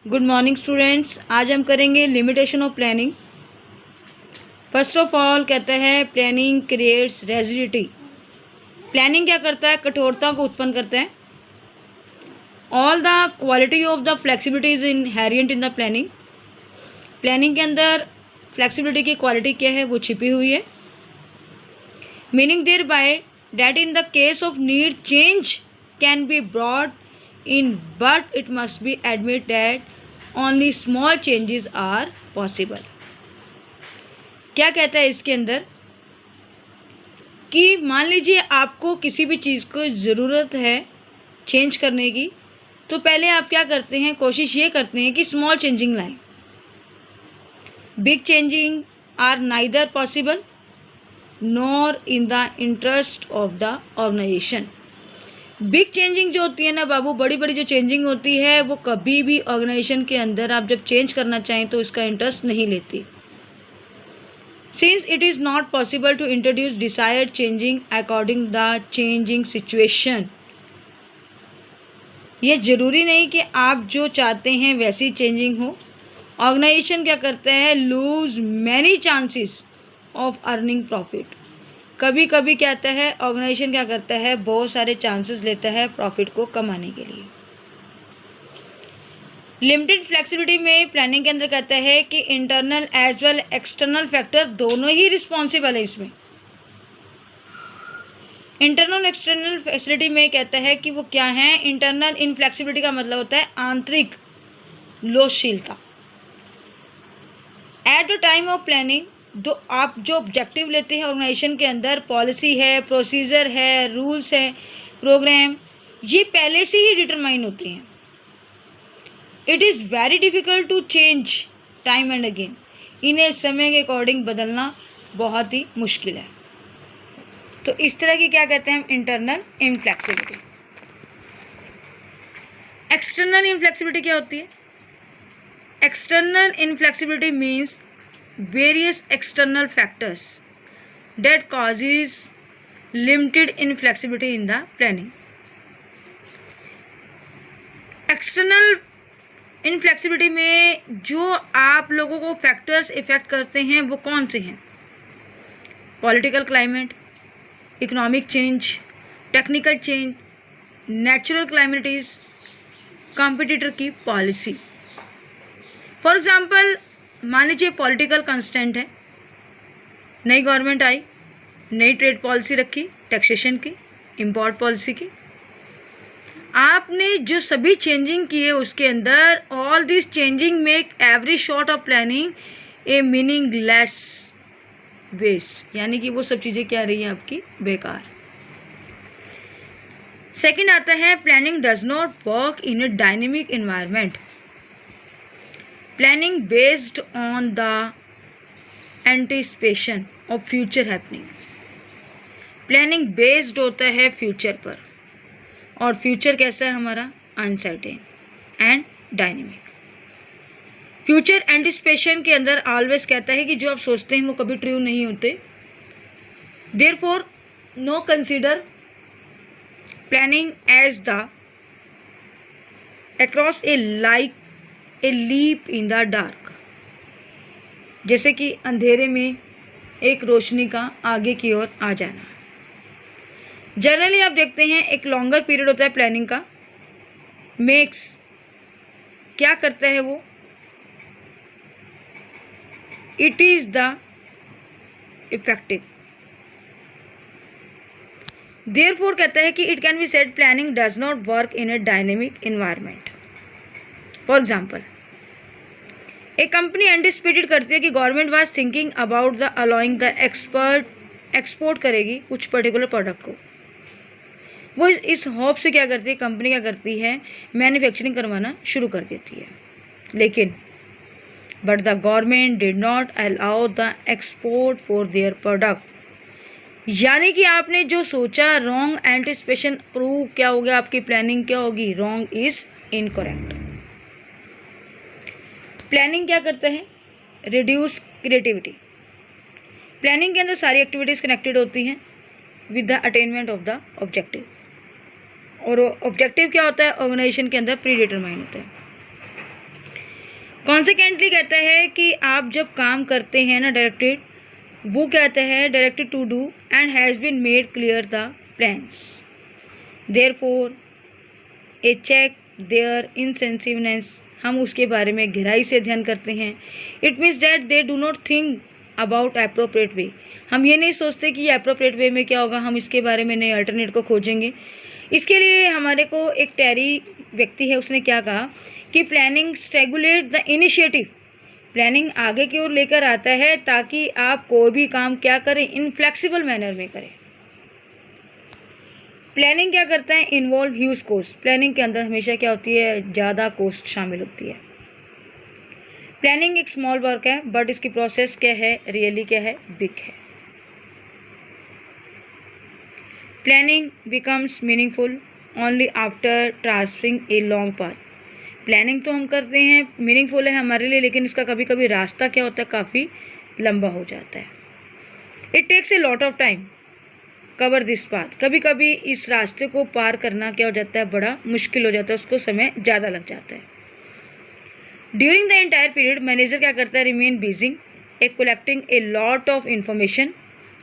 Good morning students. आज हम करेंगे limitation of planning. First of all कहता है प्लानिंग क्रिएट्स रेजिडिटी। प्लानिंग क्या करता है? कठोरता को उत्पन्न करता है। All the quality of the flexibility is inherent in the planning. Planning के अंदर फ्लेक्सिबिलिटी की क्वालिटी क्या है? वो छिपी हुई है। Meaning there by that in the case of need change can be brought in, but it must be admit that only small changes are possible। क्या कहता है इसके अंदर कि मान लीजिए आपको किसी भी चीज़ को ज़रूरत है चेंज करने की, तो पहले आप क्या करते हैं? कोशिश ये करते हैं कि स्मॉल चेंजिंग लाएं। Big changing are neither possible nor in the interest of the organisation. Big changing जो होती है ना बाबू, बड़ी बड़ी जो चेंजिंग होती है वो कभी भी ऑर्गेनाइजेशन के अंदर आप जब चेंज करना चाहें तो इसका इंटरेस्ट नहीं लेती। Since it is not possible to introduce desired changing according the changing situation. ये ज़रूरी नहीं कि आप जो चाहते हैं वैसी चेंजिंग हो। ऑर्गेनाइजेशन क्या करता है? Lose many chances of earning profit. कभी कभी क्या कहता है ऑर्गेनाइजेशन क्या करता है? बहुत सारे चांसेस लेता है प्रॉफिट को कमाने के लिए। लिमिटेड फ्लेक्सिबिलिटी में प्लानिंग के अंदर कहता है कि internal as well external factor दोनों ही रिस्पॉन्सिबल है इसमें। इंटरनल एक्सटर्नल फैसिलिटी में कहता है कि वो क्या है? इंटरनल इनफ्लेक्सिबिलिटी का मतलब होता है आंतरिक लोचशीलता। At the time of planning आप जो ऑब्जेक्टिव लेते हैं ऑर्गेनाइजेशन के अंदर, पॉलिसी है, प्रोसीजर है, रूल्स है, प्रोग्राम, ये पहले से ही डिटरमाइन होती हैं। It is very difficult to change time and again. इन्हें समय के अकॉर्डिंग बदलना बहुत ही मुश्किल है। तो इस तरह की क्या कहते हैं हम? Internal inflexibility. एक्सटर्नल इनफ्लेक्सिबिलिटी क्या होती है? External inflexibility means various external factors that causes limited inflexibility in the planning। External inflexibility में जो आप लोगों को फैक्टर्स इफेक्ट करते हैं वो कौन से हैं? Political climate, economic change, technical change, natural calamities, competitor की पॉलिसी। फॉर एग्जाम्पल मान लीजिए पॉलिटिकल कंस्टेंट है, नई गवर्नमेंट आई, नई ट्रेड पॉलिसी रखी, टैक्सेशन की, इंपोर्ट पॉलिसी की। आपने जो सभी चेंजिंग किए उसके अंदर all this changing make every sort of planning a meaningless waste. यानी कि वो सब चीज़ें क्या रही हैं आपकी? बेकार। सेकंड आता है planning does not work in A dynamic environment. Planning based on the anticipation of future happening. Planning based होता है फ्यूचर पर, और फ्यूचर कैसा है हमारा? Uncertain and dynamic. Future anticipation के अंदर ऑलवेज कहता है कि जो आप सोचते हैं वो कभी ट्रू नहीं होते। Therefore no consider planning as the across a like a leap in the dark. जैसे कि अंधेरे में एक रोशनी का आगे की ओर आ जाना। जनरली आप देखते हैं एक लॉन्गर पीरियड होता है प्लानिंग का। मेक्स क्या करता है वो? It is the effective. Therefore कहता है कि it can be said planning does not work in A dynamic environment. For example एक कंपनी एंटिसिपेटेड करती है कि government was thinking about the allowing the export करेगी कुछ पर्टिकुलर प्रोडक्ट को। वो इस होप से क्या करती है? कंपनी क्या करती है? मैन्युफैक्चरिंग करवाना शुरू कर देती है। लेकिन but the government did not allow the export for their product. यानी कि आपने जो सोचा रॉन्ग एंटिसिपेशन प्रूव क्या हो गया? आपकी प्लानिंग क्या होगी? Wrong is incorrect. प्लानिंग क्या करता है? Reduce creativity. प्लानिंग के अंदर सारी एक्टिविटीज़ कनेक्टेड होती हैं with the attainment of the objective. और ऑब्जेक्टिव क्या होता है? ऑर्गेनाइजेशन के अंदर प्री डिटरमाइन होता है। कॉन्सिक्वेंटली कहता है कि आप जब काम करते हैं ना डायरेक्टेड, वो कहता है directed to do and has been made clear the plans, therefore a check their insensitiveness, हम उसके बारे में गहराई से अध्ययन करते हैं। It means that they do not think about appropriate way, हम ये नहीं सोचते कि ये एप्रोप्रिएट वे में क्या होगा, हम इसके बारे में नए अल्टरनेट को खोजेंगे। इसके लिए हमारे को एक टैरी व्यक्ति है, उसने क्या कहा कि planning regulate the initiative, planning आगे की ओर लेकर आता है ताकि आप कोई भी काम क्या करें, इन फ्लेक्सिबल मैनर में करें। प्लानिंग क्या करता है, इन्वॉल्व ह्यूज कॉस्ट, प्लानिंग के अंदर हमेशा क्या होती है, ज़्यादा कॉस्ट शामिल होती है। प्लानिंग एक स्मॉल वर्क है बट इसकी प्रोसेस क्या है, रियली क्या है, बिग है। Planning becomes meaningful only after transferring a long path, planning तो हम करते हैं, मीनिंगफुल है हमारे लिए, लेकिन इसका कभी कभी रास्ता क्या होता है, काफ़ी लंबा हो जाता है। It takes a lot of time cover this path, कभी कभी इस रास्ते को पार करना क्या हो जाता है, बड़ा मुश्किल हो जाता है, उसको समय ज़्यादा लग जाता है। During the entire period manager क्या करता है, remain busy A collecting A lot of information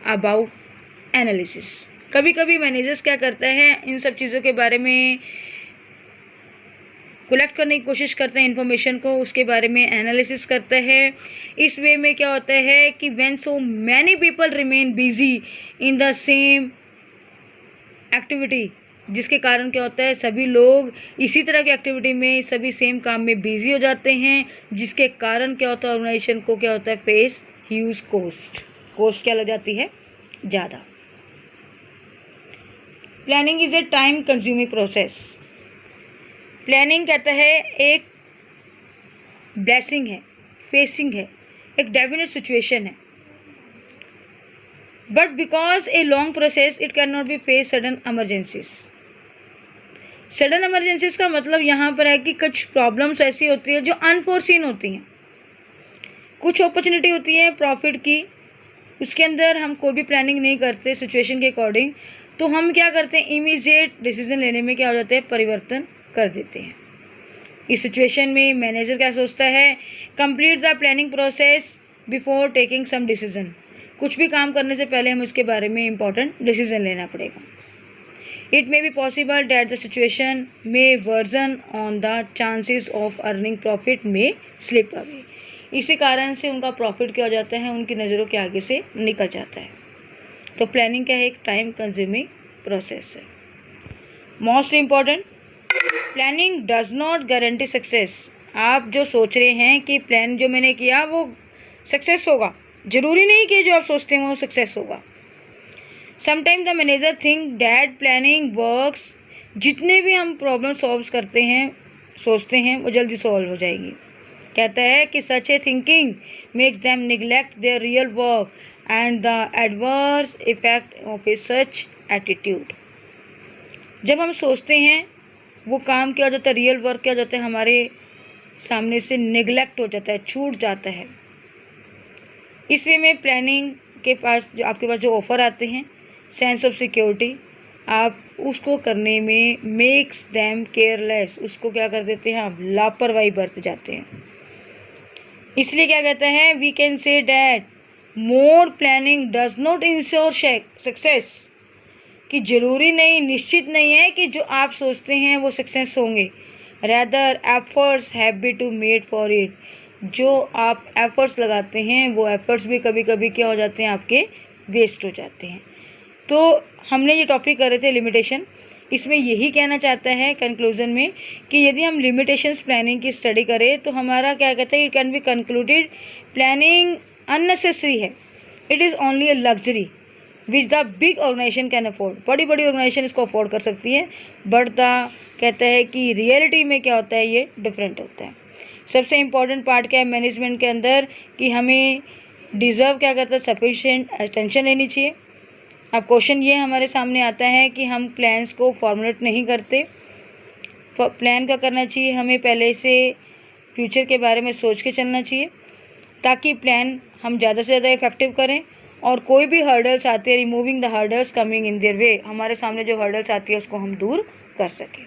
about analysis, कभी कभी मैनेजर्स क्या करता है, इन सब चीज़ों के बारे में कलेक्ट करने की कोशिश करते हैं, इन्फॉर्मेशन को उसके बारे में एनालिसिस करता है। इस वे में क्या होता है कि when so many people remain busy in the same activity, जिसके कारण क्या होता है, सभी लोग इसी तरह की एक्टिविटी में, सभी सेम काम में बिजी हो जाते हैं, जिसके कारण क्या होता है, ऑर्गेनाइजेशन को क्या होता है, फेस ह्यूज कॉस्ट क्या लग जाती है, ज़्यादा। Planning is a time consuming process, planning कहता है एक ब्लेसिंग है, फेसिंग है, एक डेफिनेट सिचुएशन है, but because a long process it can not be face sudden emergencies. Sudden emergencies का मतलब यहाँ पर है कि कुछ प्रॉब्लम्स ऐसी होती है जो अनफोर्सीन होती हैं, कुछ अपॉर्चुनिटी होती है प्रॉफिट की, उसके अंदर हम कोई भी प्लानिंग नहीं करते सिचुएशन के अकॉर्डिंग, तो हम क्या करते हैं, इमीडिएट डिसीजन लेने में क्या हो जाते हैं, परिवर्तन कर देते हैं। इस सिचुएशन में मैनेजर क्या सोचता है, complete the planning process before taking some decision, कुछ भी काम करने से पहले हमें उसके बारे में इंपॉर्टेंट डिसीजन लेना पड़ेगा। It may be possible that the situation may version on the chances of earning profit में स्लिप अवे, इसी कारण से उनका प्रॉफिट क्या हो जाता है, उनकी नज़रों के आगे से निकल जाता है। तो प्लानिंग क्या है, एक टाइम कंज्यूमिंग प्रोसेस है। Most important, planning does not guarantee success, आप जो सोच रहे हैं कि प्लान जो मैंने किया वो सक्सेस होगा, ज़रूरी नहीं कि जो आप सोचते हैं वो सक्सेस होगा। Sometime the manager think that planning works, जितने भी हम प्रॉब्लम सॉल्व करते हैं, सोचते हैं, वो जल्दी सॉल्व हो जाएगी। कहता है कि such a thinking makes them neglect their real work and the adverse effect of a such attitude, जब हम सोचते हैं वो काम क्या हो जाता है, रियल वर्क क्या हो जाता है, हमारे सामने से निगलेक्ट हो जाता है, छूट जाता है। इस वे में प्लानिंग के पास जो आपके पास जो ऑफ़र आते हैं, सेंस ऑफ सिक्योरिटी, आप उसको करने में मेक्स दैम केयरलेस, उसको क्या कर देते हैं, आप लापरवाही बरत जाते हैं। इसलिए क्या कहता है, we can say that more planning does not ensure success, कि ज़रूरी नहीं, निश्चित नहीं है कि जो आप सोचते हैं वो सक्सेस होंगे, rather efforts have be to made for it, जो आप एफर्ट्स लगाते हैं वो एफर्ट्स भी कभी कभी क्या हो जाते हैं, आपके वेस्ट हो जाते हैं। तो हमने ये टॉपिक कर रहे थे लिमिटेशन, इसमें यही कहना चाहता है कंक्लूजन में कि यदि हम लिमिटेशंस प्लानिंग की स्टडी करें तो हमारा क्या कहता है, it can be concluded planning unnecessary है, it is only a luxury which the big organisation can afford, बड़ी बड़ी ऑर्गेनाइजेशन इसको अफोर्ड कर सकती है, बट द कहता है कि रियलिटी में क्या होता है, ये डिफरेंट होता है। सबसे इम्पॉर्टेंट पार्ट क्या है मैनेजमेंट के अंदर, कि हमें डिज़र्व क्या करता है, सफिशिएंट अटेंशन लेनी चाहिए। अब क्वेश्चन ये हमारे सामने आता है कि हम प्लान्स को फॉर्मुलेट नहीं करते, प्लान क्या करना चाहिए, हमें पहले से फ्यूचर के बारे में सोच के चलना चाहिए ताकि प्लान हम ज़्यादा से ज़्यादा इफेक्टिव करें, और कोई भी हर्डल्स आती है, removing the hurdles coming in their way, हमारे सामने जो हर्डल्स आती है उसको हम दूर कर सकें।